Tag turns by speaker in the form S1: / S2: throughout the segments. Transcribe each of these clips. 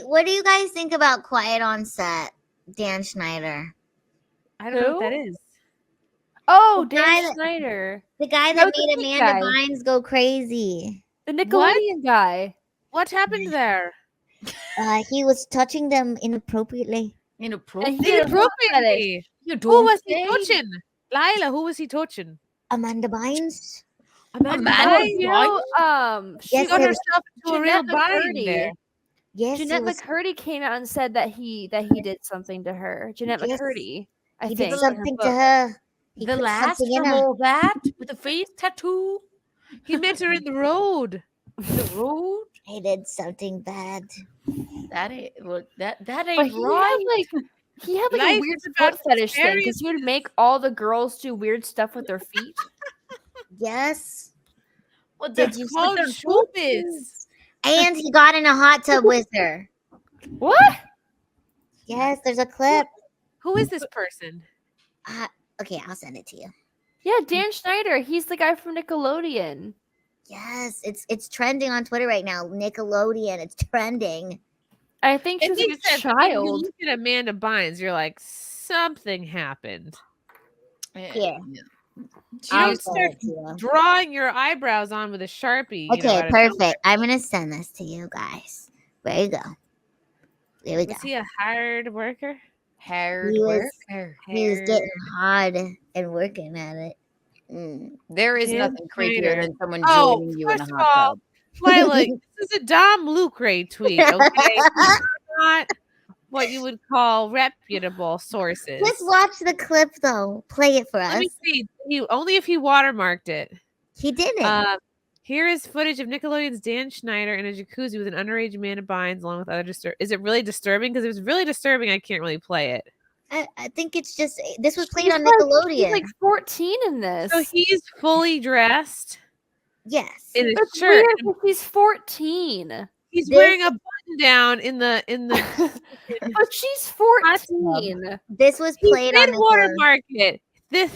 S1: what do you guys think about Quiet on Set, Dan Schneider?
S2: I don't know what that is.
S3: Oh,
S1: The guy
S3: Dan
S1: that-
S3: Schneider.
S1: The guy
S3: That
S1: that
S3: was the
S1: made
S3: big
S1: Amanda
S3: guy.
S1: Bynes go crazy.
S3: The Nickelodeon guy.
S2: What happened there?
S1: He was touching them inappropriately.
S3: And
S4: Inappropriate.
S3: he did a foot fetish.
S2: Inappropriately.
S4: You
S2: Who
S4: don't
S2: was he
S4: say.
S2: touching? Lila, who was he touching?
S1: Amanda Bynes?
S2: Amanda
S4: Amanda
S2: Bynes.
S3: You know,
S2: She
S1: Yes,
S2: got
S1: it-
S2: herself into a real
S3: Jeanette
S2: bind
S3: McCurdy.
S2: there.
S1: Yes,
S3: Jeanette
S1: it was,
S3: McCurdy came out and said that he did something to her. Jeanette
S1: Yes.
S3: McCurdy, I
S1: he
S3: think.
S1: did
S3: in her
S1: something to
S3: book.
S1: her. He
S4: The
S1: put
S4: last
S1: something in
S4: from
S1: her.
S4: all that with a face tattoo.
S2: He met her in the road.
S4: The road.
S1: He did something bad.
S4: That ain't that
S3: But
S4: ain't
S3: he
S4: right.
S3: had like
S2: Life
S3: a weird
S2: is about
S3: foot fetish thing
S2: various-
S3: because he would make all the girls do weird stuff with their feet.
S1: Yes.
S4: What
S1: Did
S4: the
S1: you
S2: Called
S4: their
S2: showbiz.
S1: And he got in a hot tub with her.
S3: What?
S1: Yes, there's a clip.
S2: Who is this person?
S1: Okay, I'll send it to you.
S3: Yeah, Dan Schneider. He's the guy from Nickelodeon.
S1: Yes, it's trending on Twitter right now. Nickelodeon, it's trending.
S3: I think she
S2: It
S3: was like
S2: makes
S3: a
S2: sense. When you
S3: child.
S2: look at Amanda Bynes, you're like, something happened.
S1: Here.
S2: You
S1: I'll
S2: don't
S1: send
S2: start
S1: it to you.
S2: drawing your eyebrows on with a Sharpie. you know,
S1: Okay,
S2: out of nowhere.
S1: perfect. I'm gonna send this to you guys. There you go. There we go.
S2: Was he a hard worker?
S4: Hard
S1: He was-
S4: worker.
S1: He was getting hard and working at it.
S4: There is
S2: Dan
S4: nothing creepier
S2: Schneider.
S4: than someone
S2: Oh,
S4: joining you in a
S2: first of
S4: hot
S2: all,
S4: tub.
S2: Twilight, this is a Dom Lucre tweet, okay? Not what you would call reputable sources.
S1: Just watch the clip though. Play it for us.
S2: Let me see. Only if he watermarked it.
S1: He didn't.
S2: Here is footage of Nickelodeon's Dan Schneider in a jacuzzi with an underage Amanda Bynes, along with other Is it really disturbing? Because if it's really disturbing, I can't really play it.
S1: I think it's just this was played
S3: He's
S1: on
S3: like-
S1: Nickelodeon.
S3: He's like 14 in this.
S2: So he's fully dressed
S1: yes.
S2: in his
S3: It's
S2: shirt.
S3: weird
S2: and
S3: because he's 14.
S2: He's
S1: This-
S2: wearing a button down in the.
S3: But she's 14.
S1: This was
S2: He
S1: played on
S2: did
S1: Nickelodeon.
S2: watermark it. He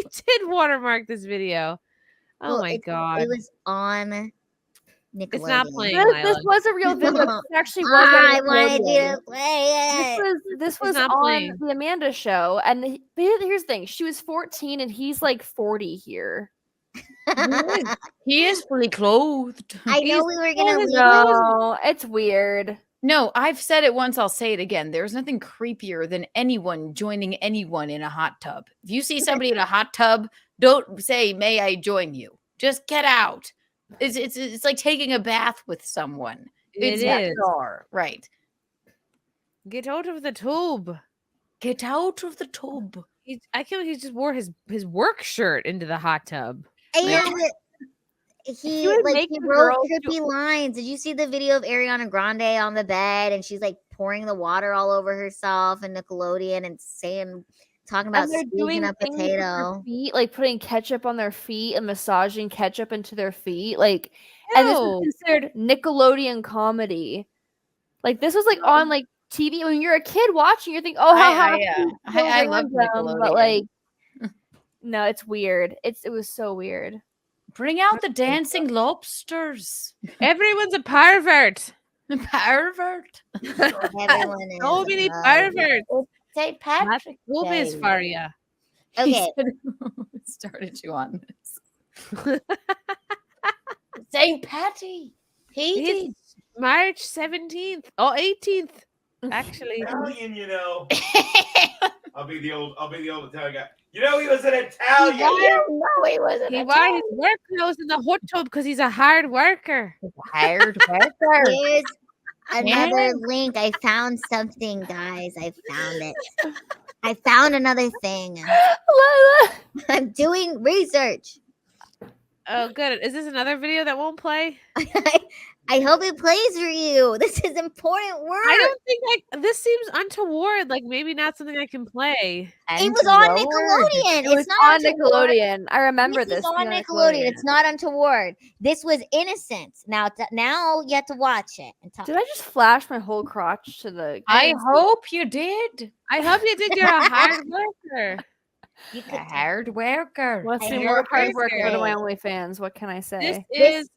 S2: did watermark this video. Oh
S1: Well,
S2: my god!
S1: It was on Nickelodeon.
S2: It's not playing.
S3: This was a real video. This actually was.
S1: I
S3: on
S1: wanted you
S3: Nickelodeon.
S1: to play it.
S3: This was
S2: not
S3: on
S2: playing.
S3: the Amanda show, and here's the thing: she was 14, and he's like 40 here.
S4: He is fully clothed.
S1: I know we were gonna leave.
S3: No, it's weird.
S4: No, I've said it once, I'll say it again. There's nothing creepier than anyone joining anyone in a hot tub. If you see somebody in a hot tub, don't say, "May I join you?" Just get out. It's like taking a bath with someone. It's
S2: is.
S4: bizarre. Right.
S2: Get out of the tube.
S4: Get out of the tub.
S2: I can't believe he just wore his work shirt into the hot tub.
S1: And he
S3: would
S1: like
S3: make
S1: he
S3: the
S1: wrote
S3: girls
S1: trippy lines. Did you see the video of Ariana Grande on the bed and she's like pouring the water all over herself and Nickelodeon and talking about
S3: And they're
S1: squeezing a
S3: things with their
S1: potato.
S3: feet, like putting ketchup on their feet and massaging ketchup into their feet, like. And this
S2: Ew.
S3: is considered Nickelodeon comedy. Like this was like on like TV when you're a kid watching. You think, oh, how
S4: I love
S3: but
S4: Nickelodeon.
S3: like, no, it's weird. It was so weird.
S4: Bring out the dancing lobsters.
S2: Everyone's a pervert.
S4: Pervert.
S1: Everyone is.
S2: So many
S1: love.
S2: perverts.
S4: St.
S2: That's
S4: Patrick.
S2: boobies
S4: Day.
S2: for you.
S1: Okay.
S4: Started you on this. St. Patty.
S2: He's March 17th. Oh, 18th. Actually.
S5: Italian, you know. I'll be the old Italian guy. You know he was an Italian.
S4: No, he wasn't.
S2: He wore his work clothes in the hot tub because he's a hard worker.
S4: Hard worker.
S1: Here's another link. I found something, guys. I found it. I found another thing. I'm doing research.
S2: Oh, good. Is this another video that won't play?
S1: I hope it plays for you. This is important work.
S2: I don't think this seems untoward. Like maybe not something I can play.
S1: It was on Nickelodeon.
S3: It was
S1: It's not
S3: on
S1: untoward.
S3: Nickelodeon. I remember
S1: This
S3: this.
S1: is on
S3: being
S1: Nickelodeon. It's not untoward. This was innocent. Now you have to watch it and talk.
S3: Did I just flash my whole crotch to the?
S4: I hope you did.
S2: I hope you did. You're a hard worker.
S1: You
S4: A
S1: could
S4: hard worker.
S3: Let's
S1: I
S3: see
S1: heard
S3: more hard work
S1: Chrissie
S3: go to my
S1: Mayr.
S3: OnlyFans. What can I
S2: This
S3: say?
S2: is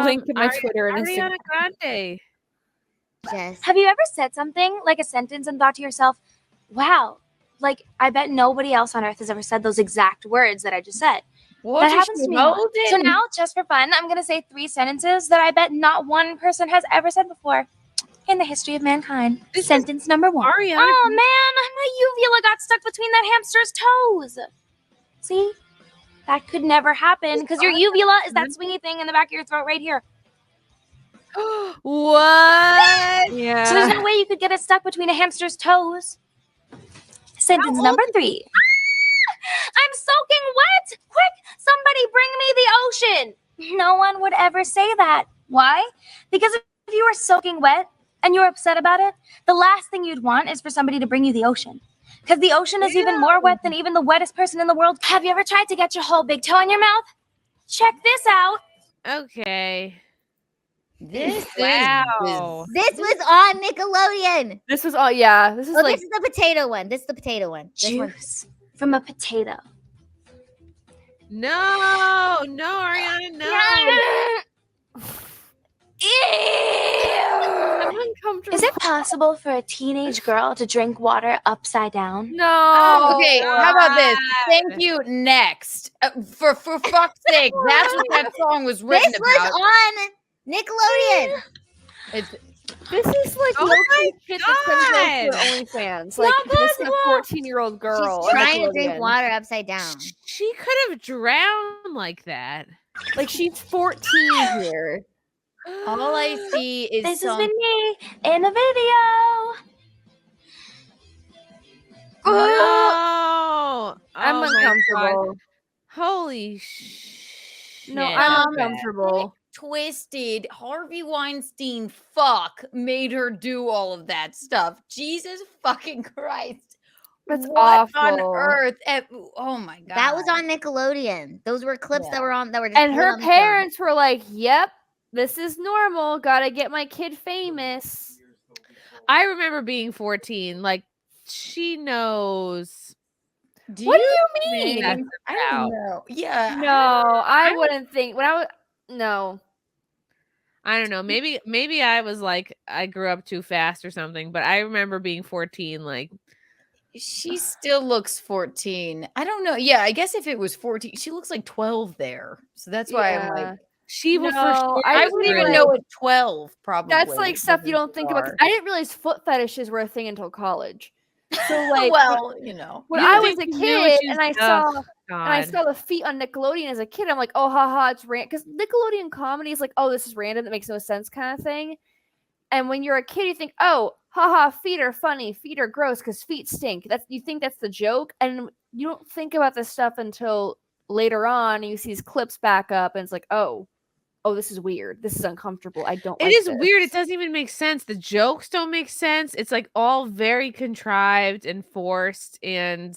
S3: Link to my Twitter and
S2: Ariana
S3: Instagram.
S2: Grande.
S1: Jess.
S6: Have you ever said something like a sentence and thought to yourself, wow, like I bet nobody else on earth has ever said those exact words that I just said?
S4: What
S6: That
S4: is
S6: happens
S4: she
S6: to me a lot.
S4: holding?
S6: So now, just for fun, I'm going to say 3 sentences that I bet not one person has ever said before in the history of mankind. Sentence number 1.
S2: Ariana
S6: Oh man, my uvula got stuck between that hamster's toes. See? That could never happen because your uvula is that swingy thing in the back of your throat right here.
S2: What?
S6: So there's
S3: Yeah.
S6: no way you could get it stuck between a hamster's toes. Sentence number 3. I'm soaking wet. Quick, somebody bring me the ocean. No one would ever say that. Why? Because if you were soaking wet and you were upset about it, the last thing you'd want is for somebody to bring you the ocean. Because the ocean is even more wet than even the wettest person in the world. Have you ever tried to get your whole big toe in your mouth? Check this out.
S2: Okay.
S4: This
S2: Wow.
S1: This was on Nickelodeon.
S3: This was all. Yeah. This is
S1: Oh,
S3: like.
S1: this is the potato one. This is the potato one. This one.
S6: Juice from a potato.
S2: No, Ariana, no.
S3: I'm uncomfortable.
S6: Is it possible for a teenage girl to drink water upside down?
S3: No.
S4: Okay, how about this? Thank you. Next, for fuck's sake, that's what that song was written
S1: This was
S4: about.
S1: on Nickelodeon.
S4: It's,
S3: This is like
S2: Oh
S3: low-key shit that's gonna go
S2: God.
S3: to OnlyFans. Like this is a 14-year-old girl.
S1: She's
S3: on
S1: trying to drink
S3: Nickelodeon.
S1: water upside down.
S2: She could have drowned like that.
S3: Like she's 14 here.
S4: all I see is
S6: This has
S4: some.
S6: been me in a video.
S2: No.
S3: I'm
S2: Oh my
S3: uncomfortable.
S2: God. Holy shit.
S3: No, I'm uncomfortable.
S4: Twisted Harvey Weinstein made her do all of that stuff. Jesus fucking Christ.
S3: That's
S4: what on
S3: awful.
S4: earth? Oh my god.
S1: That was on Nickelodeon. Those were clips
S4: Yeah.
S1: that were on that were just
S3: And
S1: put
S3: her
S1: on the phone.
S3: parents were like, "Yep, this is normal. Gotta get my kid famous."
S2: I remember being 14. Like, she knows.
S3: What do you mean?
S2: That's
S4: I don't
S2: about.
S4: know. Yeah.
S3: No, I wouldn't think when I was no.
S2: I don't know. Maybe I was like, I grew up too fast or something, but I remember being 14. Like,
S4: She still looks 14. I don't know. Yeah, I guess if it was 14, she looks like 12 there. So that's why I'm like,
S2: she will for
S3: No,
S2: sure.
S3: I
S4: I
S3: was
S4: wouldn't even
S3: like-
S4: know at 12, probably.
S3: That's like stuff you don't think about. 'Cause I didn't realize foot fetishes were a thing until college. So like,
S4: well, you know.
S3: when
S2: You
S3: I was
S2: think
S3: a
S2: you knew what
S3: kid
S2: you-
S3: and I
S2: Oh,
S3: I
S2: God.
S3: saw the feet on Nickelodeon as a kid, I'm like, oh, haha, it's random. Because Nickelodeon comedy is like, oh, this is random. That makes no sense kind of thing. And when you're a kid, you think, oh, haha, feet are funny. Feet are gross because feet stink. You think that's the joke. And you don't think about this stuff until later on. And you see these clips back up and it's like, oh, this is weird. This is uncomfortable. I don't
S2: It
S3: like
S2: is
S3: this.
S2: weird. It doesn't even make sense. The jokes don't make sense. It's like all very contrived and forced, and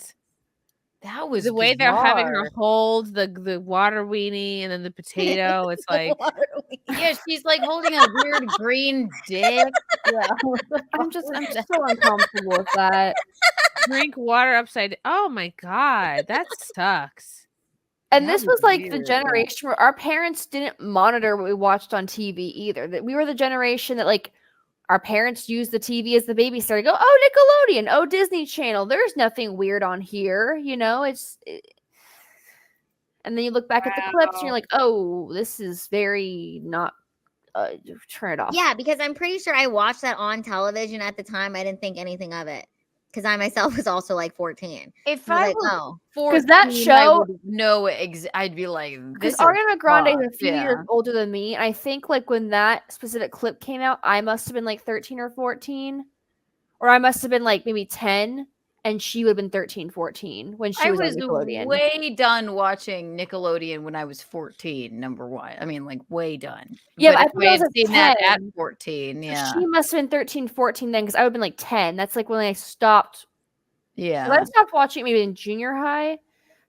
S4: That was
S2: the way they're having her
S4: bizarre.
S2: hold the water weenie and then the potato. It's like,
S4: Yeah, she's like holding a weird green dick. Yeah.
S3: I'm so uncomfortable with that.
S2: drink water upside. Oh my God, that sucks.
S3: And
S4: That
S3: this
S4: was
S3: was like the
S4: weird.
S3: generation where our parents didn't monitor what we watched on TV either. That we were the generation that like our parents used the TV as the babysitter. They go, oh, Nickelodeon, oh, Disney Channel. There's nothing weird on here, you know. And then you look back at the clips and you're like, oh, this is very not. Turn it off.
S1: Yeah, because I'm pretty sure I watched that on television at the time. I didn't think anything of it because I myself was also like 14.
S4: If
S1: I was
S4: I
S1: like,
S4: were
S1: oh,
S4: 14,
S3: that
S4: I
S3: show-
S4: would know I'd be like,
S3: Because
S4: this is
S3: Ariana Grande is a
S4: fucked,
S3: few
S4: yeah.
S3: years older than me. And I think like when that specific clip came out, I must have been like 13 or 14. Or I must have been like maybe 10. And she would have been 13, 14 when she
S4: I
S3: was
S4: was
S3: on Nickelodeon.
S4: way done watching Nickelodeon when I was 14, number one. I mean, like, way done.
S3: Yeah, but I
S4: if
S3: thought I was
S4: had
S3: at
S4: seen that at
S3: 10.
S4: 14,
S3: So
S4: yeah.
S3: She must have been 13, 14 then because I would have been like 10. That's like when I stopped.
S4: Yeah.
S3: So I stopped watching maybe in junior high.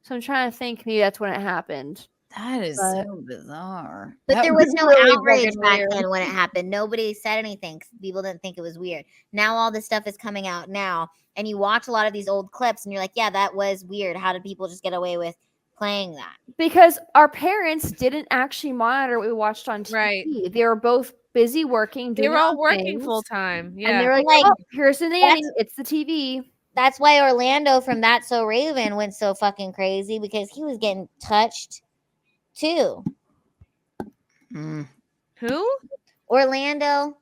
S3: So I'm trying to think maybe that's when it happened.
S4: That is
S3: But-
S4: so bizarre.
S1: but
S4: That
S1: there was no
S4: really
S1: outrage
S4: fucking
S1: back
S4: weird.
S1: then when it happened. Nobody said anything 'cause people didn't think it was weird. Now all this stuff is coming out now, and you watch a lot of these old clips, and you're like, yeah, that was weird. How did people just get away with playing that?
S3: Because our parents didn't actually monitor what we watched on TV.
S2: Right.
S3: They were both busy working.
S2: They
S3: doing
S2: were all
S3: their own
S2: working
S3: things,
S2: full time.
S3: and
S2: Yeah.
S3: they're like,
S1: Like,
S3: "Oh, here's the nanny. It's the TV."
S1: That's why Orlando from That's So Raven went so fucking crazy, because he was getting touched too.
S4: Mm.
S2: Who?
S1: Orlando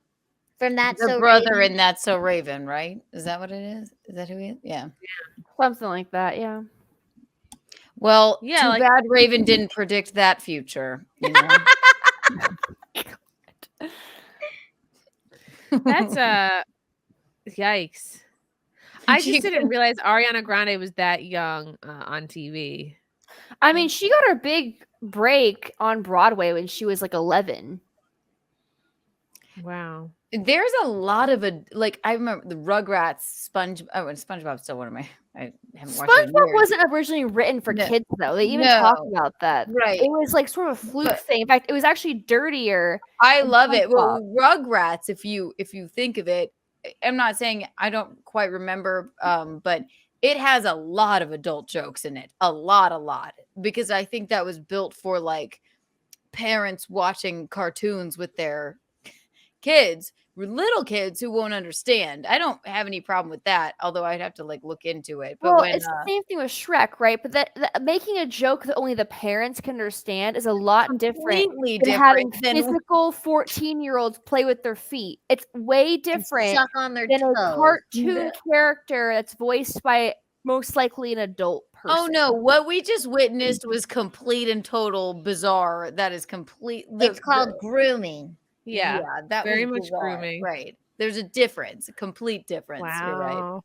S1: from That's
S4: The
S1: So
S4: brother
S1: Raven.
S4: in That's So Raven, right? Is that what it is? Is that who he is? Yeah.
S3: Something like that. Yeah.
S4: Well,
S2: Yeah,
S4: too
S2: like-
S4: bad Raven didn't predict that future. You know?
S2: That's yikes. I just didn't realize Ariana Grande was that young on TV.
S3: I mean, she got her big break on Broadway when she was like 11.
S2: Wow.
S4: There's a lot of I remember the Rugrats, SpongeBob's still one of my. I haven't watched it in
S3: SpongeBob
S4: years.
S3: wasn't originally written for
S4: No.
S3: kids, though. They even talked
S4: No.
S3: about that.
S4: Right.
S3: It was like sort of a fluke thing. In fact, it was actually dirtier.
S4: I
S3: than
S4: love it. Well,
S3: SpongeBob.
S4: Rugrats, if you think of it, I'm not saying I don't quite remember, but it has a lot of adult jokes in it. A lot, because I think that was built for like parents watching cartoons with their kids, little kids who won't understand. I don't have any problem with that, although I'd have to like look into it. But
S3: Well,
S4: when
S3: it's the same thing with Shrek, right? But that making a joke that only the parents can understand is a lot different
S4: completely
S3: than having
S4: different than
S3: physical 14-year-olds play with their feet. It's way
S1: And
S3: different
S1: suck on their
S3: than a
S1: toes.
S3: cartoon character that's voiced by most likely an adult person.
S4: Oh no, what we just witnessed was complete and total bizarre. That is complete.
S1: It's called grooming.
S2: Yeah.
S4: that
S2: very
S4: was
S2: much
S4: bizarre.
S2: grooming.
S4: Right. There's a difference, a complete difference.
S2: Wow.
S4: You're right.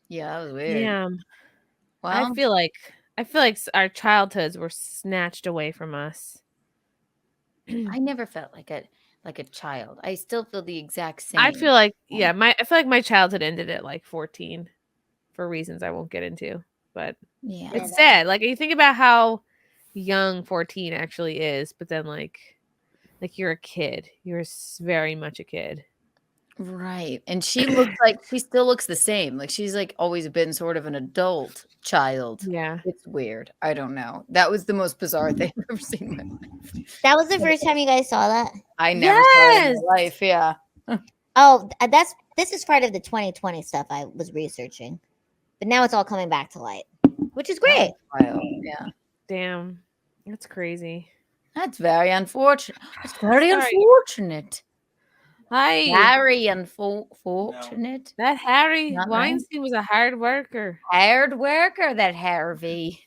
S4: Yeah, that was weird.
S2: Damn.
S4: Well,
S2: I feel like our childhoods were snatched away from us.
S4: I never felt like a child. I still feel the exact same.
S2: I feel like my childhood ended at like 14 for reasons I won't get into. But
S4: yeah.
S2: it's sad. Like you think about how young 14 actually is, but then like you're a kid. You're very much a kid.
S4: Right. And she looks like she still looks the same. Like she's like always been sort of an adult child.
S2: Yeah.
S4: It's weird. I don't know. That was the most bizarre thing I've ever seen in my life.
S1: That was the first time you guys saw that?
S4: I never saw it in my life. Yeah.
S1: Oh, this is part of the 2020 stuff I was researching. But now it's all coming back to light, which is great.
S4: Wild. Yeah.
S2: Damn. That's crazy.
S4: That's very unfortunate. It's very
S2: Sorry.
S4: unfortunate.
S2: Hi.
S4: Very unfortunate.
S2: That Harry
S4: Not nice.
S2: Weinstein was a hard worker.
S4: Hard worker, that Harvey.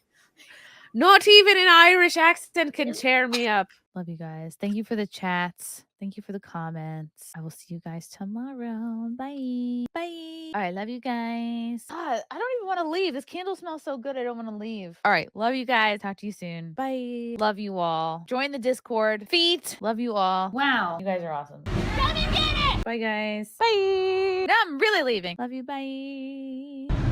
S2: Not even an Irish accent can cheer me up. Love you guys. Thank you for the chats. Thank you for the comments. I will see you guys tomorrow. Bye. Bye. All right. Love you guys. God, I don't even want to leave. This candle smells so good. I don't want to leave. All right. Love you guys. Talk to you soon. Bye. Love you all. Join the Discord. Feet. Love you all. Wow. You guys are awesome. Bye, guys. Bye. Now I'm really leaving. Love you. Bye.